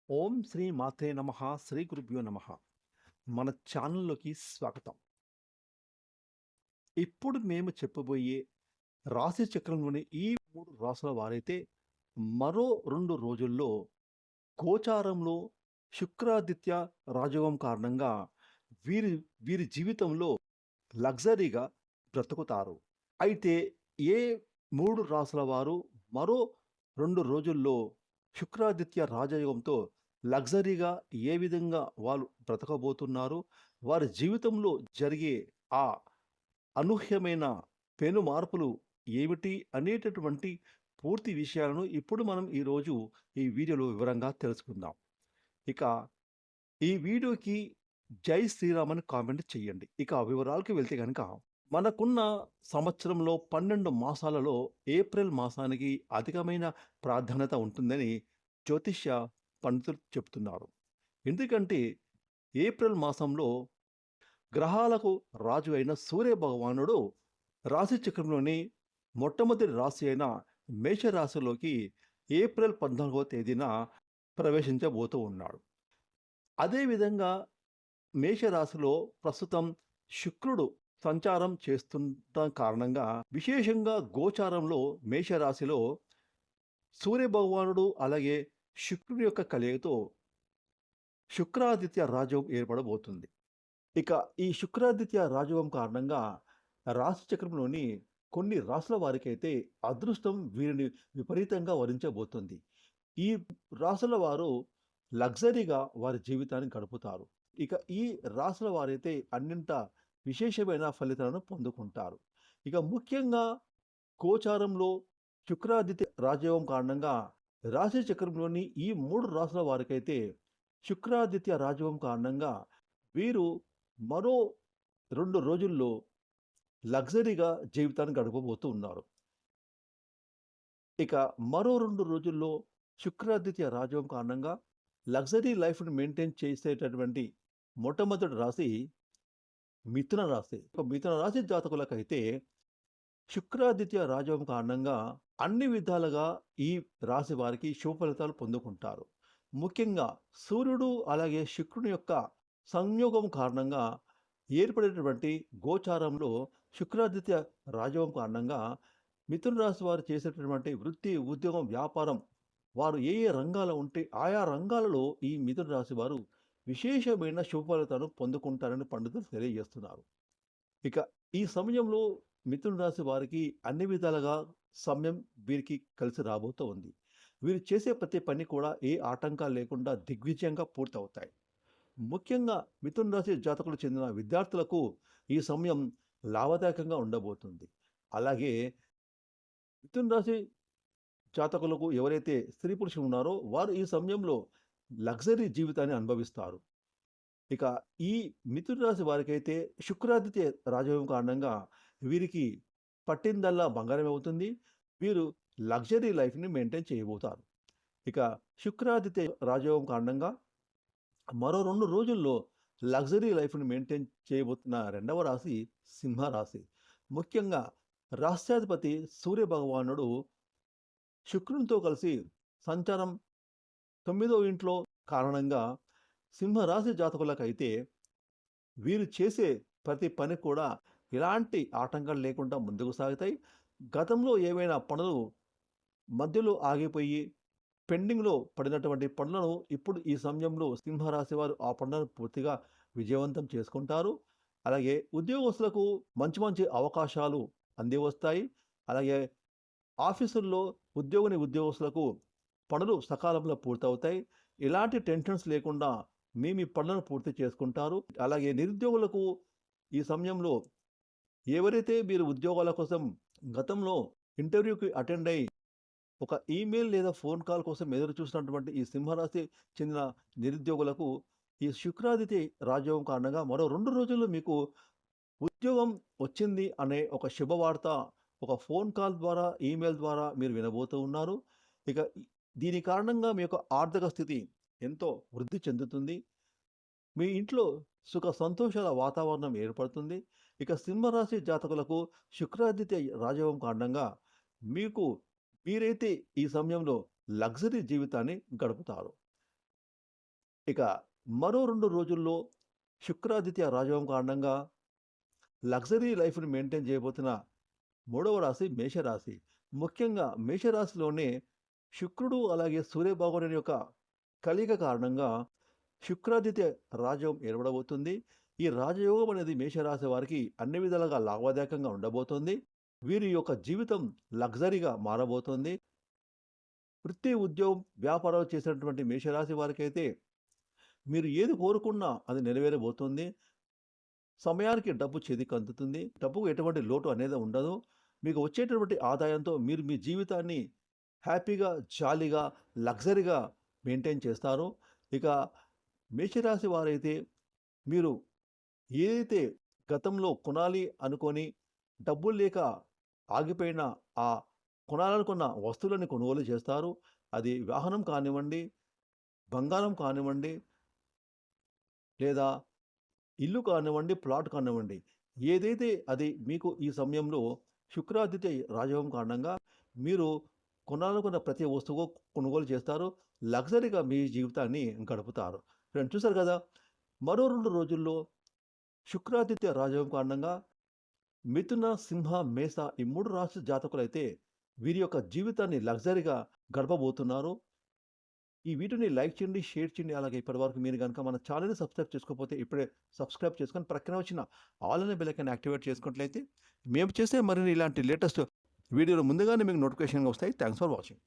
ఓం శ్రీ మాత్రే నమః శ్రీ గురుభ్యో నమః. మన ఛానల్లోకి స్వాగతం. ఇప్పుడు మేము చెప్పబోయే రాశి చక్రంలోని ఈ 3 రాసుల వారైతే మరో 2 రోజుల్లో గోచారంలో శుక్రాదిత్య రాజయోగం కారణంగా వీరి వీరి జీవితంలో లగ్జరీగా బ్రతుకుతారు. అయితే ఏ 3 రాసుల వారు మరో 2 రోజుల్లో శుక్రాదిత్య రాజయోగంతో లగ్జరీగా ఏ విధంగా వాళ్ళు బ్రతకబోతున్నారు? వారి జీవితంలో జరిగే ఆ అనూహ్యమైన పెను మార్పులు ఏమిటి? అనేటటువంటి పూర్తి విషయాలను ఇప్పుడు మనం ఈరోజు ఈ వీడియోలో వివరంగా తెలుసుకుందాం. ఇక ఈ వీడియోకి జై శ్రీరామ్ అని కామెంట్ చేయండి. ఇక వివరాలకు వెళ్తే గనక మనకున్న సంవత్సరంలో 12 మాసాలలో ఏప్రిల్ మాసానికి అధికమైన ప్రాధాన్యత ఉంటుందని జ్యోతిష్య పండితులు చెప్తున్నారు. ఎందుకంటే ఏప్రిల్ మాసంలో గ్రహాలకు రాజు అయిన సూర్య భగవానుడు రాశి చక్రంలోని మొట్టమొదటి రాశి అయిన మేషరాశిలోకి ఏప్రిల్ 14వ తేదీన ప్రవేశించబోతూ ఉన్నాడు. అదేవిధంగా మేషరాశిలో ప్రస్తుతం శుక్రుడు సంచారం చేస్తున్న కారణంగా విశేషంగా గోచారంలో మేషరాశిలో సూర్య భగవానుడు అలాగే శుక్రుడి యొక్క కలయికతో శుక్రాదిత్య రాజయోగం ఏర్పడబోతుంది. ఇక ఈ శుక్రాదిత్య రాజయోగం కారణంగా రాశి చక్రంలోని కొన్ని రాశుల వారికైతే అదృష్టం వీరిని విపరీతంగా వరించబోతుంది. ఈ రాశుల వారు లగ్జరీగా వారి జీవితాన్ని గడుపుతారు. ఇక ఈ రాశుల వారైతే అన్నింట విశేషమైన ఫలితాలను పొందుకుంటారు. ఇక ముఖ్యంగా గోచారంలో శుక్రాదిత్య రాజయోగం కారణంగా రాశి చక్రంలోని ఈ 3 రాశుల వారికైతే శుక్రాదిత్య రాజయోగం కారణంగా వీరు మరో 2 రోజుల్లో లగ్జరీగా జీవితాన్ని గడపబోతూ ఉన్నారు. ఇక మరో 2 రోజుల్లో శుక్రాదిత్య రాజయోగం కారణంగా లగ్జరీ లైఫ్‌ని మెయింటైన్ చేసేటటువంటి మొట్టమొదటి రాశి మిథున రాశి. మిథున రాశి జాతకులకైతే శుక్రాదిత్య రాజయోగం కారణంగా అన్ని విధాలుగా ఈ రాశి వారికి శుభ ఫలితాలు పొందుకుంటారు. ముఖ్యంగా సూర్యుడు అలాగే శుక్రుని యొక్క సంయోగం కారణంగా ఏర్పడేటటువంటి గోచారంలో శుక్రాదిత్య రాజయోగం కారణంగా మిథున రాశి వారు చేసేటటువంటి వృత్తి, ఉద్యోగం, వ్యాపారం వారు ఏ ఏ రంగాలు ఉంటే ఆయా రంగాలలో ఈ మిథున రాశి వారు విశేషమైన శుభ ఫలితాలను పొందుకుంటారని పండితులు తెలియజేస్తున్నారు. ఇక ఈ సమయంలో మిథున రాశి వారికి అన్ని విధాలుగా సమయం వీరికి కలిసి రాబోతూ ఉంది. వీరు చేసే ప్రతి పని కూడా ఏ ఆటంకాలు లేకుండా దిగ్విజయంగా పూర్తవుతాయి. ముఖ్యంగా మిథున రాశి జాతకులకు చెందిన విద్యార్థులకు ఈ సమయం లాభదాయకంగా ఉండబోతుంది. అలాగే మిథున రాశి జాతకులకు ఎవరైతే స్త్రీ పురుషులు ఉన్నారో వారు ఈ సమయంలో లగ్జరీ జీవితాన్ని అనుభవిస్తారు. ఇక ఈ మిథున రాశి వారికైతే శుక్రాదిత్య రాజయోగం కారణంగా వీరికి పట్టిందల్లా బంగారం అవుతుంది. వీరు లగ్జరీ లైఫ్‌ని మెయింటైన్ చేయబోతారు. ఇక శుక్రాదిత్య రాజయోగం కారణంగా మరో 2 రోజుల్లో లగ్జరీ లైఫ్‌ని మెయింటైన్ చేయబోతున్న రెండవ రాశి సింహరాశి. ముఖ్యంగా రాష్ట్రాధిపతి సూర్య భగవానుడు శుక్రునితో కలిసి సంచారం 9వ ఇంట్లో కారణంగా సింహరాశి జాతకులకైతే వీరు చేసే ప్రతి పని కూడా ఎలాంటి ఆటంకాలు లేకుండా ముందుకు సాగుతాయి. గతంలో ఏవైనా పనులు మధ్యలో ఆగిపోయి పెండింగ్‌లో పడినటువంటి పనులను ఇప్పుడు ఈ సమయంలో సింహరాశి వారు ఆ పనులను పూర్తిగా విజయవంతం చేసుకుంటారు. అలాగే ఉద్యోగస్తులకు మంచి మంచి అవకాశాలు అంది వస్తాయి. అలాగే ఆఫీసుల్లో ఉద్యోగస్తులకు పనులు సకాలంలో పూర్తవుతాయి. ఎలాంటి టెన్షన్స్ లేకుండా మీ మీ పనులను పూర్తి చేసుకుంటారు. అలాగే నిరుద్యోగులకు ఈ సమయంలో ఎవరైతే మీరు ఉద్యోగాల కోసం గతంలో ఇంటర్వ్యూకి అటెండ్ అయ్యి ఒక ఈమెయిల్ లేదా ఫోన్ కాల్ కోసం ఎదురు చూసినటువంటి ఈ సింహరాశి చెందిన నిరుద్యోగులకు ఈ శుక్రాదిత్య రాజయోగం కారణంగా మరో 2 రోజుల్లో మీకు ఉద్యోగం వచ్చింది అనే ఒక శుభవార్త ఒక ఫోన్ కాల్ ద్వారా, ఈమెయిల్ ద్వారా మీరు వినబోతూ ఉన్నారు. ఇక దీని కారణంగా మీ యొక్క ఆర్థిక స్థితి ఎంతో వృద్ధి చెందుతుంది. మీ ఇంట్లో సుఖ సంతోషాల వాతావరణం ఏర్పడుతుంది. ఇక సింహరాశి జాతకులకు శుక్రాదిత్య రాజయోగం కారణంగా మీరైతే ఈ సమయంలో లగ్జరీ జీవితాన్ని గడుపుతారు. ఇక మరో 2 రోజుల్లో శుక్రాదిత్య రాజయోగం కారణంగా లగ్జరీ లైఫ్‌ని మెయింటైన్ చేయబోతున్న మూడవ రాశి మేషరాశి. ముఖ్యంగా మేషరాశిలోనే శుక్రుడు అలాగే సూర్యభగవానుని యొక్క కలయిక కారణంగా శుక్రాదిత్య రాజయోగం ఏర్పడబోతుంది. ఈ రాజయోగం అనేది మేషరాశి వారికి అన్ని విధాలుగా లాభదాయకంగా ఉండబోతోంది. వీరి యొక్క జీవితం లగ్జరీగా మారబోతోంది. వృత్తి, ఉద్యోగం, వ్యాపారాలు చేసేటువంటి మేషరాశి వారికైతే మీరు ఏది కోరుకున్నా అది నెరవేరబోతుంది. సమయానికి డబ్బు చేతికి అందుతుంది. డబ్బుకు ఎటువంటి లోటు అనేది ఉండదు. మీకు వచ్చేటటువంటి ఆదాయంతో మీరు మీ జీవితాన్ని హ్యాపీగా, జాలీగా, లగ్జరీగా మెయింటైన్ చేస్తారు. ఇక మేషరాశి వారైతే మీరు ఏదైతే గతంలో కొనాలి అనుకోని డబ్బులు లేక ఆగిపోయిన ఆ కొనాలనుకున్న వస్తువులను కొనుగోలు చేస్తారు. అది వాహనం కానివ్వండి, బంగారం కానివ్వండి, లేదా ఇల్లు కానివ్వండి, ప్లాట్ కానివ్వండి. ఏదైతే అది మీకు ఈ సమయంలో శుక్రాదిత్య రాజయోగం కారణంగా మీరు కొనాలనుకున్న ప్రతి వస్తువు కొనుగోలు చేస్తారు. లగ్జరీగా మీ జీవితాన్ని గడుపుతారు. ఫ్రెండ్స్ చూసారు కదా! మరో 2 రోజుల్లో శుక్రాదిత్య రాజయోగం కారణంగా మిథున, సింహ, మేష ఈ 3 రాశి జాతకులైతే వీరి యొక్క జీవితాన్ని లగ్జరీగా గడపబోతున్నారు. ఈ వీడియోని లైక్ చేయండి, షేర్ చేయండి. అలాగే ఇప్పటివరకు మీరు గనుక మన ఛానెల్‌ని సబ్స్క్రైబ్ చేసుకోకపోతే ఇప్పుడే సబ్స్క్రైబ్ చేసుకొని ప్రక్కనే వచ్చిన ఆల్ అనే బెల్ ఐకాన్ యాక్టివేట్ చేసుకున్నట్లయితే మేము చేసే మరిన్ని ఇలాంటి లేటెస్ట్ వీడియోలు ముందుగానే మీకు నోటిఫికేషన్‌గా వస్తాయి. Thanks for watching.